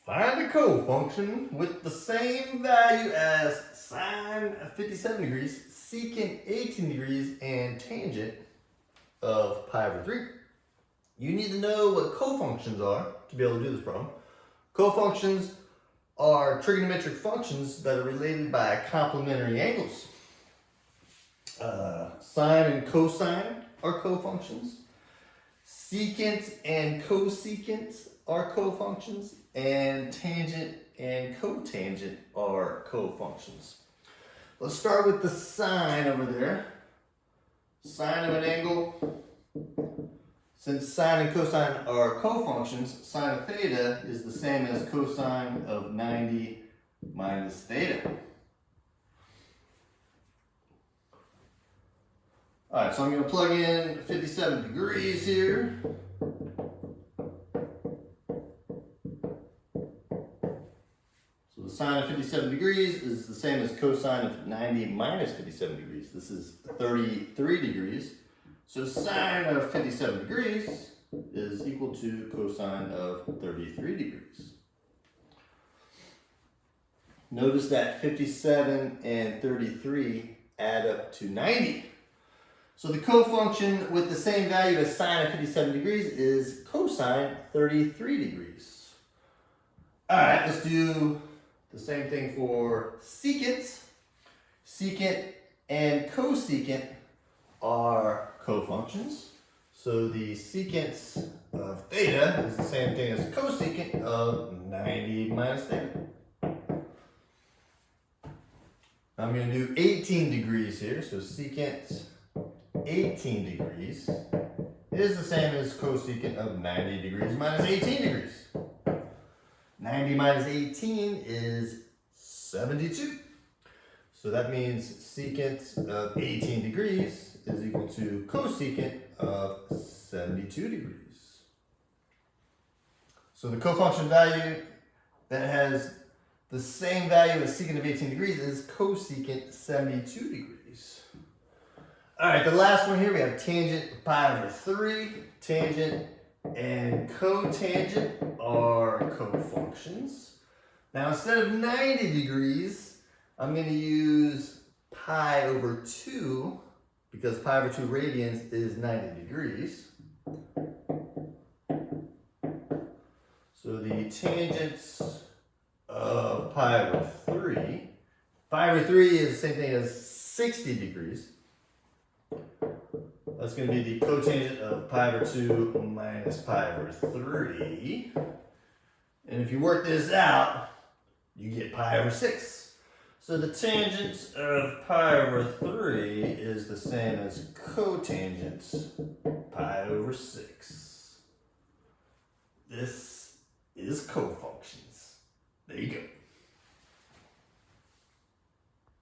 Find a cofunction with the same value as sine 57 degrees, secant 18 degrees, and tangent of pi over 3. You need to know what cofunctions are to be able to do this problem. Cofunctions are trigonometric functions that are related by complementary angles. Sine and cosine are cofunctions. Secant and cosecant are cofunctions, and tangent and cotangent are cofunctions. Let's start with the sine over there. Sine of an angle. Since sine and cosine are cofunctions, sine of theta is the same as cosine of 90 minus theta. All right, so I'm going to plug in 57 degrees here. So the sine of 57 degrees is the same as cosine of 90 minus 57 degrees. This is 33 degrees. So sine of 57 degrees is equal to cosine of 33 degrees. Notice that 57 and 33 add up to 90. So the cofunction with the same value as sine of 57 degrees is cosine 33 degrees. All right, let's do the same thing for secant. Secant and cosecant are cofunctions. So the secant of theta is the same thing as cosecant of 90 minus theta. I'm going to do 18 degrees here. So secant 18 degrees is the same as cosecant of 90 degrees minus 18 degrees. 90 minus 18 is 72. So that means secant of 18 degrees is equal to cosecant of 72 degrees. So the cofunction value that has the same value as secant of 18 degrees is cosecant 72 degrees. All right, the last one here, we have tangent of pi over 3. Tangent and cotangent are cofunctions. Now, instead of 90 degrees, I'm going to use pi over 2, because pi over 2 radians is 90 degrees. So the tangent of pi over 3, pi over 3 is the same thing as 60 degrees. That's going to be the cotangent of pi over 2 minus pi over 3. And if you work this out, you get pi over 6. So the tangent of pi over 3 is the same as cotangent pi over 6. This is cofunctions. There you go.